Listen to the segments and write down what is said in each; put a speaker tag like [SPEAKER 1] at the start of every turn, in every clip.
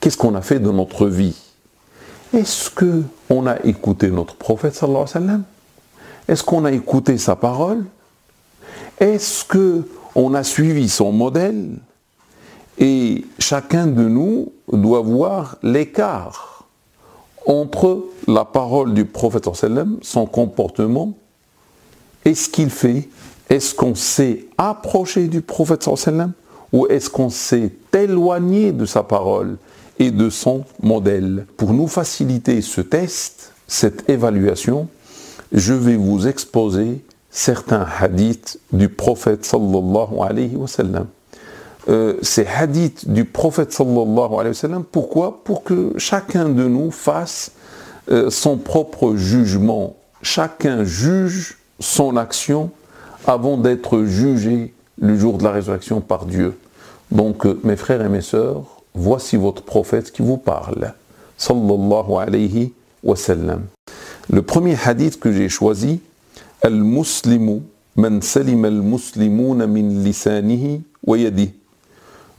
[SPEAKER 1] Qu'est-ce qu'on a fait de notre vie? Est-ce qu'on a écouté notre prophète sallallahu alayhi wa sallam? Est-ce qu'on a écouté sa parole? Est-ce qu'on a suivi son modèle? Et chacun de nous doit voir l'écart entre la parole du prophète sallallahu alayhi wa sallam, son comportement, et ce qu'il fait. Est-ce qu'on s'est approché du prophète sallallahu alayhi wa sallam ou est-ce qu'on s'est éloigné de sa parole et de son modèle? Pour nous faciliter ce test, cette évaluation, je vais vous exposer certains hadiths du prophète sallallahu alayhi wa sallam. Ces hadiths du prophète sallallahu alayhi wa sallam, pourquoi? Pour que chacun de nous fasse son propre jugement. Chacun juge son action avant d'être jugé le jour de la résurrection par Dieu. Donc, mes frères et mes sœurs, voici votre prophète qui vous parle. Sallallahu alayhi wa sallam. Le premier hadith que j'ai choisi, Al-Muslimu man salima al-muslimuna min lisanihi wa yadihi.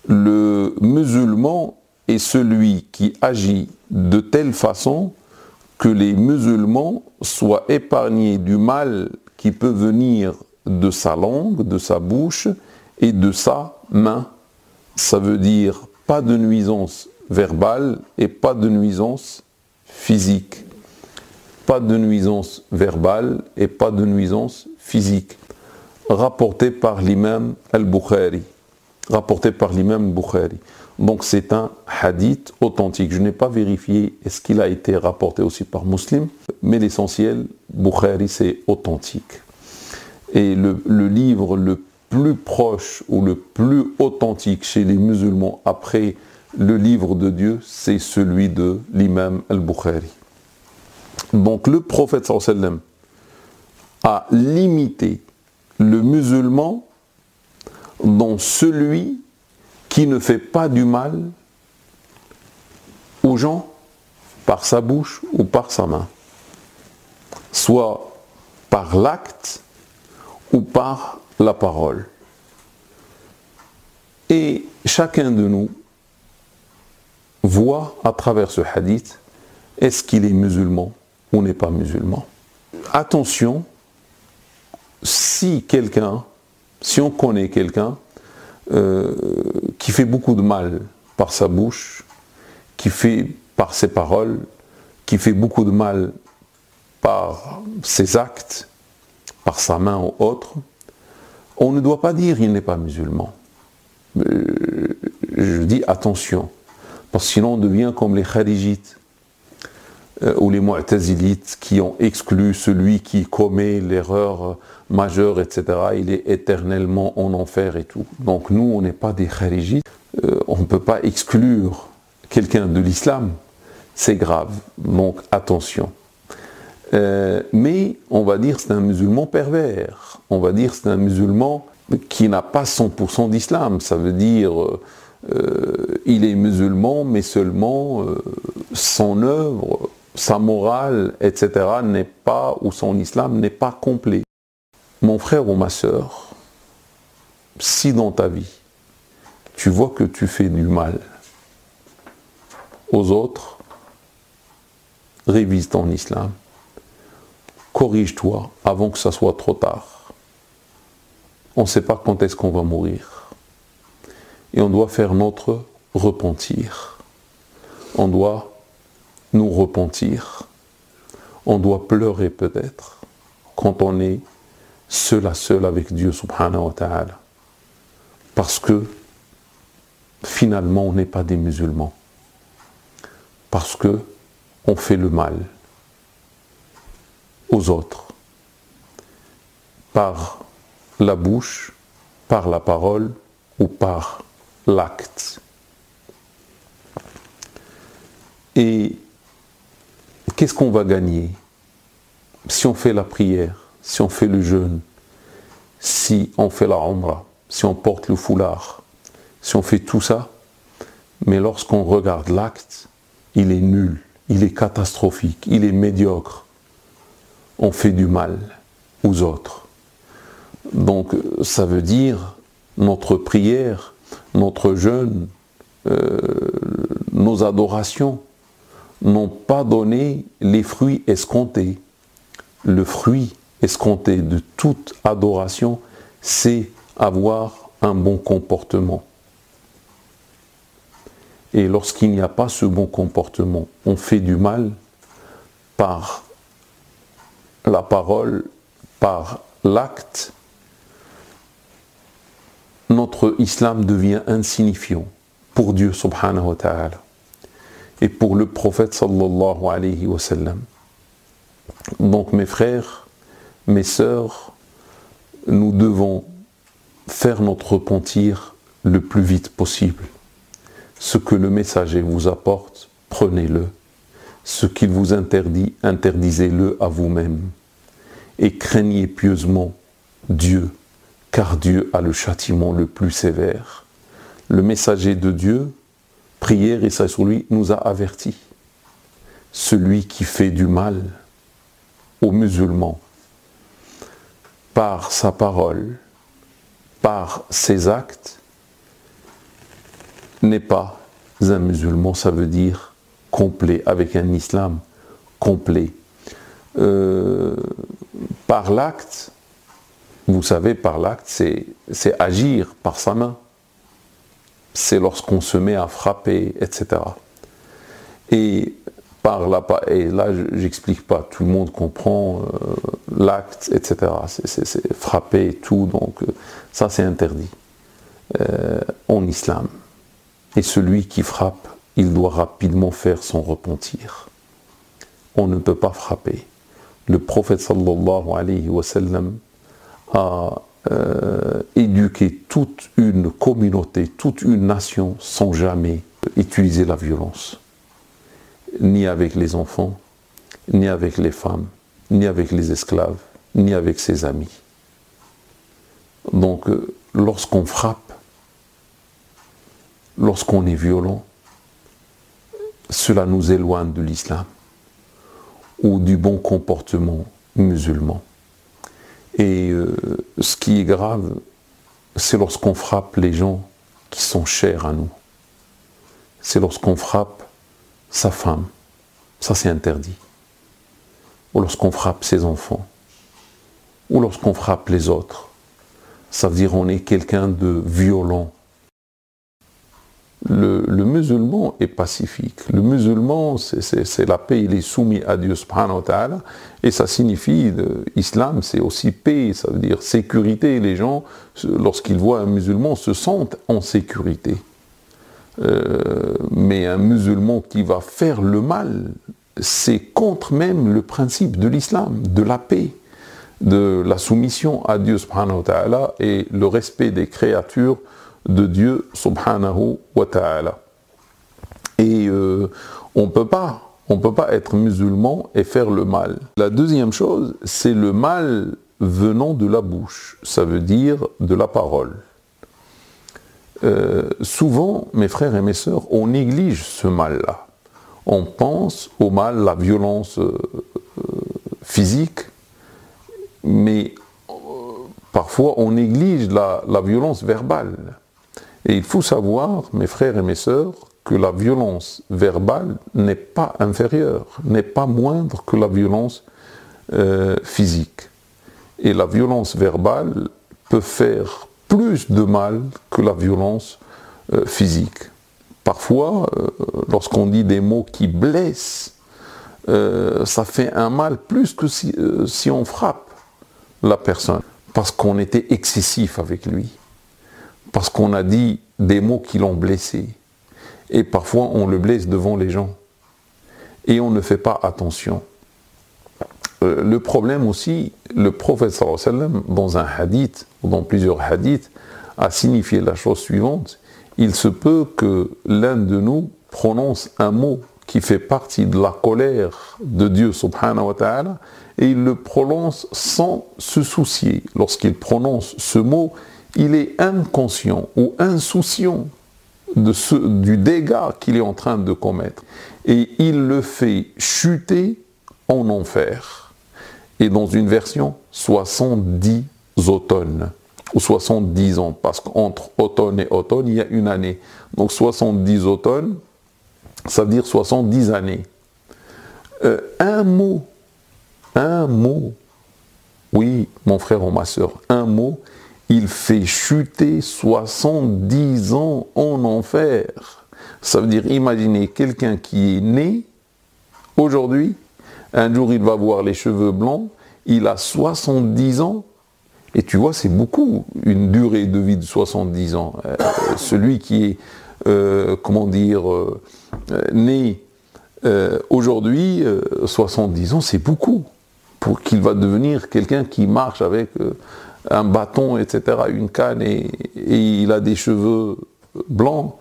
[SPEAKER 1] Le musulman est celui qui agit de telle façon que les musulmans soient épargnés du mal qui peut venir de sa langue, de sa bouche et de sa main. Ça veut dire pas de nuisance verbale et pas de nuisance physique. Pas de nuisance verbale et pas de nuisance physique. Rapporté par l'imam al-Bukhari. Rapporté par l'imam al-Bukhari. Donc c'est un hadith authentique. Je n'ai pas vérifié est-ce qu'il a été rapporté aussi par Muslim, mais l'essentiel, Bukhari, c'est authentique. Et le livre le plus proche ou le plus authentique chez les musulmans après le livre de Dieu, c'est celui de l'imam al-Bukhari. Donc le prophète sallallahu alayhi wa sallam a limité le musulman dans celui qui ne fait pas du mal aux gens par sa bouche ou par sa main, soit par l'acte ou par la parole. Et chacun de nous voit à travers ce hadith, est-ce qu'il est musulman ou n'est pas musulman. Attention, si on connaît quelqu'un qui fait beaucoup de mal par sa bouche, qui fait par ses paroles, qui fait beaucoup de mal par ses actes, par sa main ou autre, on ne doit pas dire il n'est pas musulman. Je dis attention, parce que sinon on devient comme les kharijites ou les mu'tazilites qui ont exclu celui qui commet l'erreur majeure, etc. Il est éternellement en enfer et tout. Donc nous, on n'est pas des kharijites, on ne peut pas exclure quelqu'un de l'islam, c'est grave, donc attention. Mais on va dire c'est un musulman pervers, on va dire c'est un musulman qui n'a pas 100% d'islam, ça veut dire il est musulman mais seulement son œuvre, sa morale, etc. n'est pas, ou son islam n'est pas complet. Mon frère ou ma sœur, si dans ta vie tu vois que tu fais du mal aux autres, révise ton islam. Corrige-toi avant que ça soit trop tard. On ne sait pas quand est-ce qu'on va mourir. Et on doit faire notre repentir. On doit nous repentir. On doit pleurer peut-être quand on est seul à seul avec Dieu subhanahu wa ta'ala. Parce que finalement on n'est pas des musulmans. Parce que on fait le mal aux autres, par la bouche, par la parole ou par l'acte. Et qu'est-ce qu'on va gagner si on fait la prière, si on fait le jeûne, si on fait la umrah, si on porte le foulard, si on fait tout ça, mais lorsqu'on regarde l'acte, il est nul, il est catastrophique, il est médiocre. On fait du mal aux autres. Donc ça veut dire notre prière, notre jeûne, nos adorations n'ont pas donné les fruits escomptés. Le fruit escompté de toute adoration, c'est avoir un bon comportement. Et lorsqu'il n'y a pas ce bon comportement, on fait du mal par la parole, par l'acte, notre islam devient insignifiant pour Dieu subhanahu wa ta'ala et pour le prophète sallallahu alayhi wa sallam. Donc mes frères, mes sœurs, nous devons faire notre repentir le plus vite possible. Ce que le messager vous apporte, prenez-le. Ce qu'il vous interdit, interdisez-le à vous-même. Et craignez pieusement Dieu, car Dieu a le châtiment le plus sévère. Le messager de Dieu, prière et ça sur lui, nous a avertis. Celui qui fait du mal aux musulmans, par sa parole, par ses actes, n'est pas un musulman, ça veut dire complet, avec un islam complet. Par l'acte, vous savez, par l'acte, c'est agir par sa main. C'est lorsqu'on se met à frapper, etc. Et là, j'explique pas, tout le monde comprend l'acte, etc. C'est frapper et tout, donc ça c'est interdit en islam. Et celui qui frappe, il doit rapidement faire son repentir. On ne peut pas frapper. Le prophète sallallahu alayhi wa sallam a éduqué toute une communauté, toute une nation sans jamais utiliser la violence. Ni avec les enfants, ni avec les femmes, ni avec les esclaves, ni avec ses amis. Donc, lorsqu'on frappe, lorsqu'on est violent, cela nous éloigne de l'islam ou du bon comportement musulman. Et ce qui est grave, c'est lorsqu'on frappe les gens qui sont chers à nous. C'est lorsqu'on frappe sa femme, ça c'est interdit. Ou lorsqu'on frappe ses enfants, ou lorsqu'on frappe les autres, ça veut dire on est quelqu'un de violent. Le musulman est pacifique. Le musulman, c'est la paix, il est soumis à Dieu subhanahu wa ta'ala, et ça signifie, islam c'est aussi paix, ça veut dire sécurité. Les gens, lorsqu'ils voient un musulman, se sentent en sécurité. Mais un musulman qui va faire le mal, c'est contre même le principe de l'islam, de la paix, de la soumission à Dieu subhanahu wa ta'ala et le respect des créatures de Dieu subhanahu wa ta'ala. Et on peut pas être musulman et faire le mal. La deuxième chose, c'est le mal venant de la bouche, ça veut dire de la parole. Souvent, mes frères et mes sœurs, on néglige ce mal-là. On pense au mal, la violence physique, mais parfois on néglige la violence verbale. Et il faut savoir, mes frères et mes sœurs, que la violence verbale n'est pas inférieure, n'est pas moindre que la violence physique. Et la violence verbale peut faire plus de mal que la violence physique. Parfois, lorsqu'on dit des mots qui blessent, ça fait un mal plus que si on frappe la personne, parce qu'on était excessif avec lui, parce qu'on a dit des mots qui l'ont blessé, et parfois on le blesse devant les gens, et on ne fait pas attention. Le problème aussi, le prophète sallallahu alayhi wa sallam, dans un hadith, ou dans plusieurs hadiths, a signifié la chose suivante: il se peut que l'un de nous prononce un mot qui fait partie de la colère de Dieu subhanahu wa ta'ala, et il le prononce sans se soucier. Lorsqu'il prononce ce mot, il est inconscient ou insouciant du dégât qu'il est en train de commettre. Et il le fait chuter en enfer. Et dans une version, 70 automnes, ou 70 ans, parce qu'entre automne et automne, il y a une année. Donc 70 automnes, ça veut dire 70 années. Un mot, oui, mon frère ou ma soeur, un mot, il fait chuter 70 ans en enfer. Ça veut dire, imaginez quelqu'un qui est né aujourd'hui, un jour il va voir les cheveux blancs, il a 70 ans, et tu vois, c'est beaucoup, une durée de vie de 70 ans. Celui qui est, né aujourd'hui, 70 ans, c'est beaucoup, pour qu'il va devenir quelqu'un qui marche avec un bâton, etc., une canne, et il a des cheveux blancs,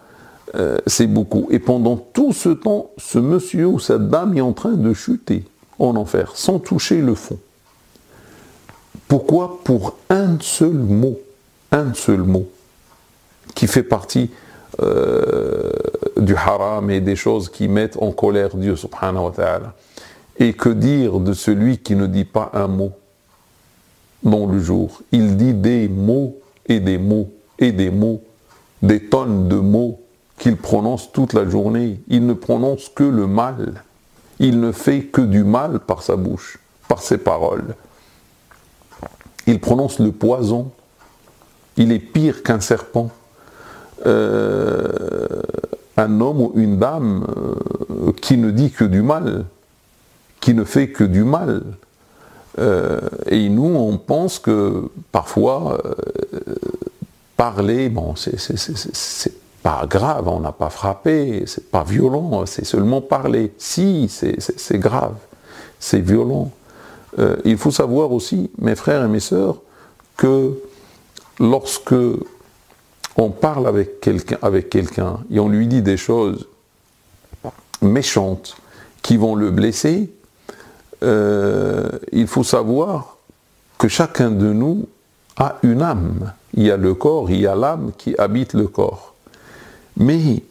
[SPEAKER 1] c'est beaucoup. Et pendant tout ce temps, ce monsieur ou cette dame est en train de chuter en enfer, sans toucher le fond. Pourquoi? Pour un seul mot, qui fait partie du haram et des choses qui mettent en colère Dieu subhanahu wa ta'ala. Et que dire de celui qui ne dit pas un mot dans le jour? Il dit des mots et des mots et des mots, des tonnes de mots qu'il prononce toute la journée. Il ne prononce que le mal. Il ne fait que du mal par sa bouche, par ses paroles. Il prononce le poison. Il est pire qu'un serpent. Un homme ou une dame qui ne dit que du mal, qui ne fait que du mal. Et nous, on pense que parfois, parler, bon, c'est pas grave, on n'a pas frappé, c'est pas violent, c'est seulement parler. Si, c'est grave, c'est violent. Il faut savoir aussi, mes frères et mes sœurs, que lorsque on parle avec quelqu'un et on lui dit des choses méchantes qui vont le blesser, il faut savoir que chacun de nous a une âme. Il y a le corps, il y a l'âme qui habite le corps. Mais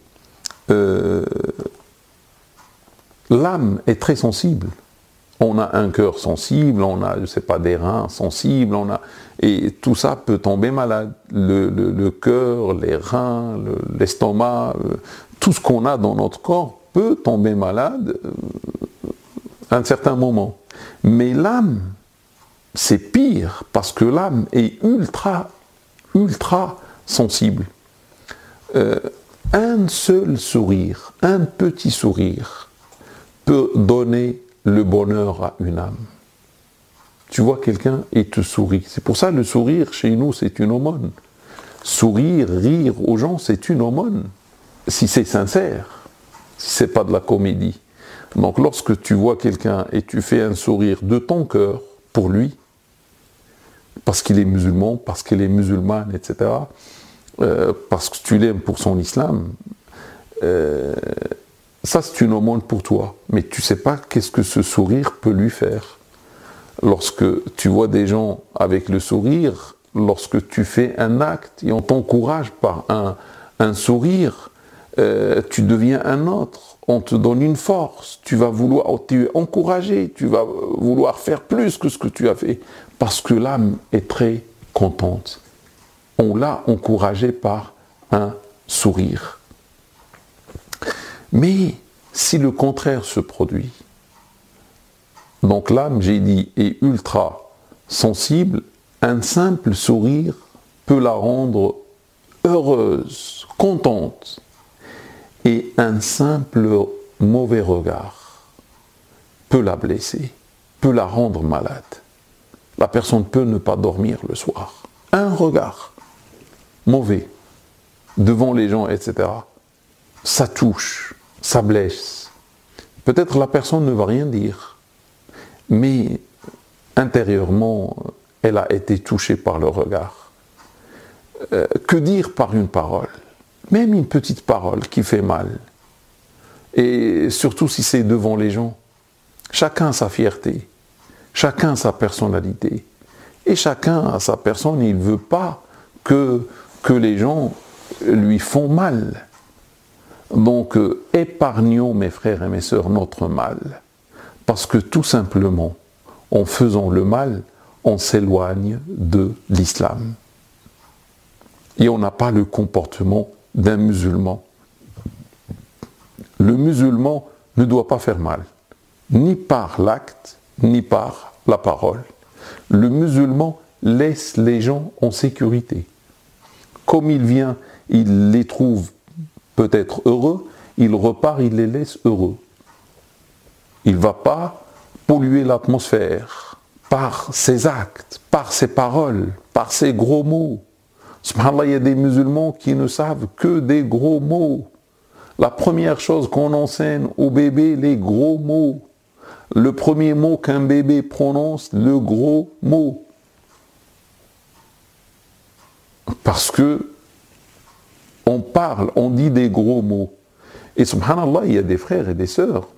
[SPEAKER 1] l'âme est très sensible. On a un cœur sensible, on a, je sais pas, des reins sensibles, et tout ça peut tomber malade. Le cœur, les reins, l'estomac, tout ce qu'on a dans notre corps peut tomber malade à un certain moment. Mais l'âme, c'est pire, parce que l'âme est ultra sensible. Un seul sourire, un petit sourire, peut donner le bonheur à une âme. Tu vois quelqu'un et te sourit. C'est pour ça le sourire chez nous, c'est une aumône. Sourire, rire aux gens, c'est une aumône. Si c'est sincère, si c'est pas de la comédie. Donc lorsque tu vois quelqu'un et tu fais un sourire de ton cœur pour lui, parce qu'il est musulman, parce qu'elle est musulmane, etc., parce que tu l'aimes pour son islam, ça c'est une aumône pour toi. Mais tu ne sais pas qu'est-ce que ce sourire peut lui faire. Lorsque tu vois des gens avec le sourire, lorsque tu fais un acte et on t'encourage par un sourire, tu deviens un autre, on te donne une force, tu es encouragé, tu vas vouloir faire plus que ce que tu as fait, parce que l'âme est très contente. On l'a encouragé par un sourire. Mais si le contraire se produit, donc l'âme, j'ai dit, est ultra sensible, un simple sourire peut la rendre heureuse, contente. Et un simple mauvais regard peut la blesser, peut la rendre malade. La personne peut ne pas dormir le soir. Un regard mauvais devant les gens, etc., ça touche, ça blesse. Peut-être la personne ne va rien dire, mais intérieurement, elle a été touchée par le regard. Que dire par une parole? Même une petite parole qui fait mal. Et surtout si c'est devant les gens. Chacun a sa fierté, chacun a sa personnalité. Et chacun a sa personne, il ne veut pas que les gens lui font mal. Donc, épargnons, mes frères et mes sœurs, notre mal. Parce que tout simplement, en faisant le mal, on s'éloigne de l'islam. Et on n'a pas le comportement d'un musulman. Le musulman ne doit pas faire mal, ni par l'acte, ni par la parole. Le musulman laisse les gens en sécurité. Comme il vient, il les trouve peut-être heureux, il repart, il les laisse heureux. Il ne va pas polluer l'atmosphère par ses actes, par ses paroles, par ses gros mots. Subhanallah, il y a des musulmans qui ne savent que des gros mots. La première chose qu'on enseigne au bébé, les gros mots. Le premier mot qu'un bébé prononce, le gros mot. Parce que on parle, on dit des gros mots. Et subhanallah, il y a des frères et des sœurs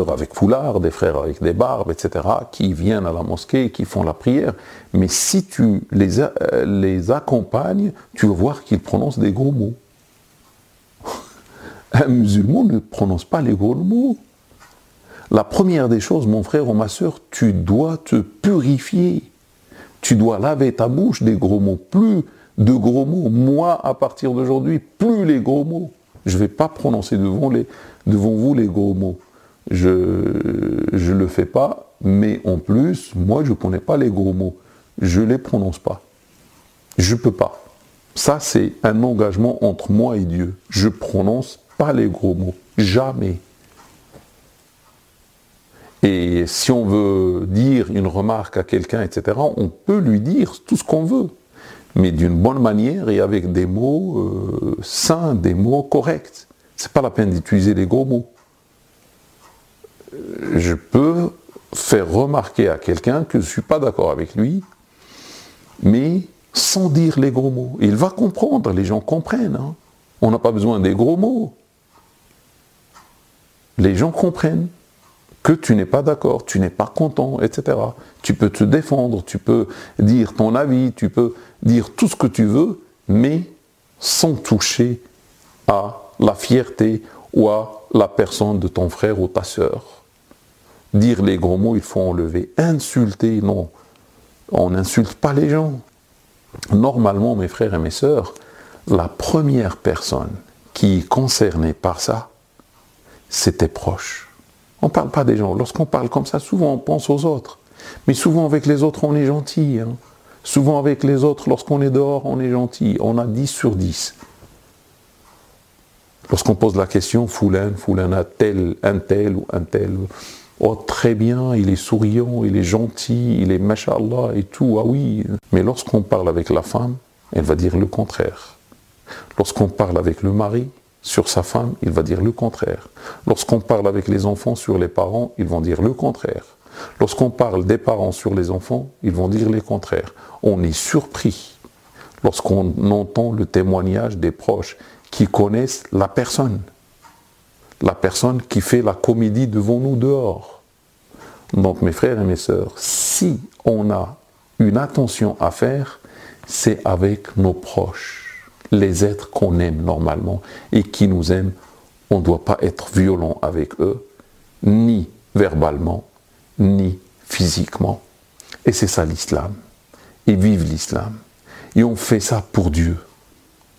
[SPEAKER 1] avec foulard, des frères avec des barbes, etc., qui viennent à la mosquée, qui font la prière. Mais si tu les accompagnes, tu vas voir qu'ils prononcent des gros mots. Un musulman ne prononce pas les gros mots. La première des choses, mon frère ou ma sœur, tu dois te purifier. Tu dois laver ta bouche des gros mots. Plus de gros mots. Moi, à partir d'aujourd'hui, plus les gros mots. Je ne vais pas prononcer devant vous les gros mots. Je ne le fais pas, mais en plus, moi, je ne connais pas les gros mots. Je ne les prononce pas. Je ne peux pas. Ça, c'est un engagement entre moi et Dieu. Je ne prononce pas les gros mots. Jamais. Et si on veut dire une remarque à quelqu'un, etc., on peut lui dire tout ce qu'on veut, mais d'une bonne manière et avec des mots sains, des mots corrects. C'est pas la peine d'utiliser les gros mots. Je peux faire remarquer à quelqu'un que je ne suis pas d'accord avec lui, mais sans dire les gros mots. Il va comprendre, les gens comprennent. Hein. On n'a pas besoin des gros mots. Les gens comprennent que tu n'es pas d'accord, tu n'es pas content, etc. Tu peux te défendre, tu peux dire ton avis, tu peux dire tout ce que tu veux, mais sans toucher à la fierté ou à la personne de ton frère ou ta sœur. Dire les gros mots, il faut enlever. Insulter, non. On n'insulte pas les gens. Normalement, mes frères et mes sœurs, la première personne qui est concernée par ça, c'est tes proches. On ne parle pas des gens. Lorsqu'on parle comme ça, souvent on pense aux autres. Mais souvent avec les autres, on est gentil. Hein. Souvent avec les autres, lorsqu'on est dehors, on est gentil. On a 10 sur 10. Lorsqu'on pose la question, Foulan a un tel ou un tel. Oh, très bien, il est souriant, il est gentil, il est mashallah et tout, ah oui. Mais lorsqu'on parle avec la femme, elle va dire le contraire. Lorsqu'on parle avec le mari, sur sa femme, il va dire le contraire. Lorsqu'on parle avec les enfants sur les parents, ils vont dire le contraire. Lorsqu'on parle des parents sur les enfants, ils vont dire le contraire. On est surpris lorsqu'on entend le témoignage des proches qui connaissent la personne qui fait la comédie devant nous dehors. Donc mes frères et mes sœurs, si on a une attention à faire, c'est avec nos proches, les êtres qu'on aime normalement et qui nous aiment. On ne doit pas être violent avec eux, ni verbalement, ni physiquement. Et c'est ça l'islam. Et vive l'islam. Et on fait ça pour Dieu.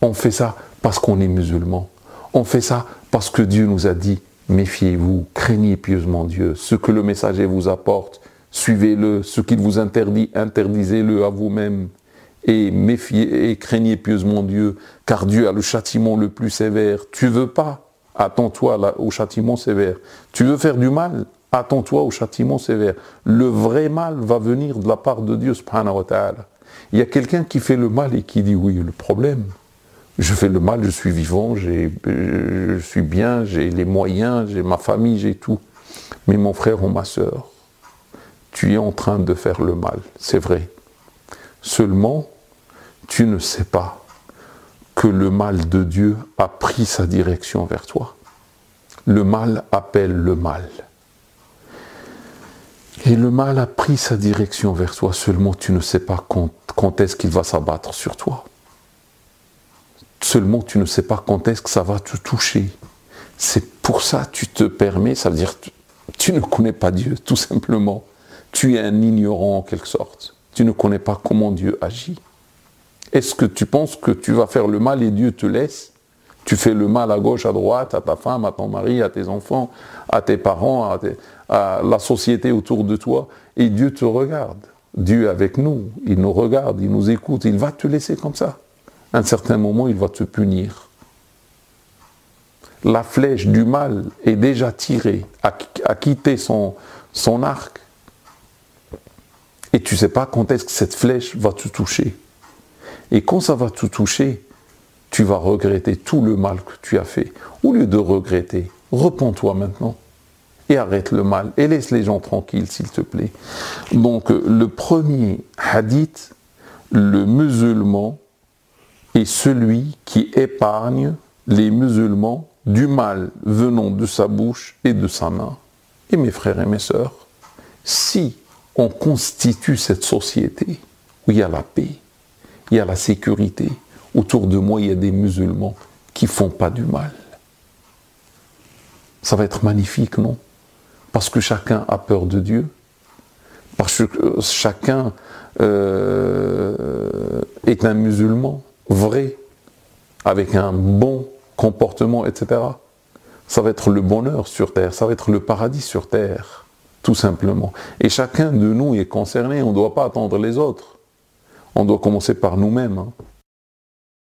[SPEAKER 1] On fait ça parce qu'on est musulman. On fait ça parce que Dieu nous a dit, méfiez-vous, craignez pieusement Dieu. Ce que le messager vous apporte, suivez-le. Ce qu'il vous interdit, interdisez-le à vous-même. Et méfiez et craignez pieusement Dieu, car Dieu a le châtiment le plus sévère. Tu veux pas, attends-toi au châtiment sévère. Tu veux faire du mal, attends-toi au châtiment sévère. Le vrai mal va venir de la part de Dieu, subhanahu wa ta'ala. Il y a quelqu'un qui fait le mal et qui dit, oui, le problème, je fais le mal, je suis vivant, je suis bien, j'ai les moyens, j'ai ma famille, j'ai tout. Mais mon frère ou ma sœur, tu es en train de faire le mal, c'est vrai. Seulement, tu ne sais pas que le mal de Dieu a pris sa direction vers toi. Le mal appelle le mal. Et le mal a pris sa direction vers toi, seulement tu ne sais pas quand est-ce qu'il va s'abattre sur toi. Seulement tu ne sais pas quand est-ce que ça va te toucher. C'est pour ça que tu te permets, ça veut dire tu ne connais pas Dieu, tout simplement. Tu es un ignorant en quelque sorte. Tu ne connais pas comment Dieu agit. Est-ce que tu penses que tu vas faire le mal et Dieu te laisse? Tu fais le mal à gauche, à droite, à ta femme, à ton mari, à tes enfants, à tes parents, à la société autour de toi, et Dieu te regarde. Dieu est avec nous, il nous regarde, il nous écoute, il va te laisser comme ça. À un certain moment, il va te punir. La flèche du mal est déjà tirée, a quitté son arc. Et tu ne sais pas quand est-ce que cette flèche va te toucher. Et quand ça va te toucher, tu vas regretter tout le mal que tu as fait. Au lieu de regretter, repens-toi maintenant. Et arrête le mal. Et laisse les gens tranquilles, s'il te plaît. Donc, le premier hadith, le musulman est celui qui épargne les musulmans du mal venant de sa bouche et de sa main. Et mes frères et mes sœurs, si on constitue cette société où il y a la paix, il y a la sécurité, autour de moi il y a des musulmans qui ne font pas du mal. Ça va être magnifique, non? Parce que chacun a peur de Dieu, parce que chacun est un musulman vrai, avec un bon comportement, etc. Ça va être le bonheur sur terre, ça va être le paradis sur terre, tout simplement. Et chacun de nous est concerné, on ne doit pas attendre les autres. On doit commencer par nous-mêmes.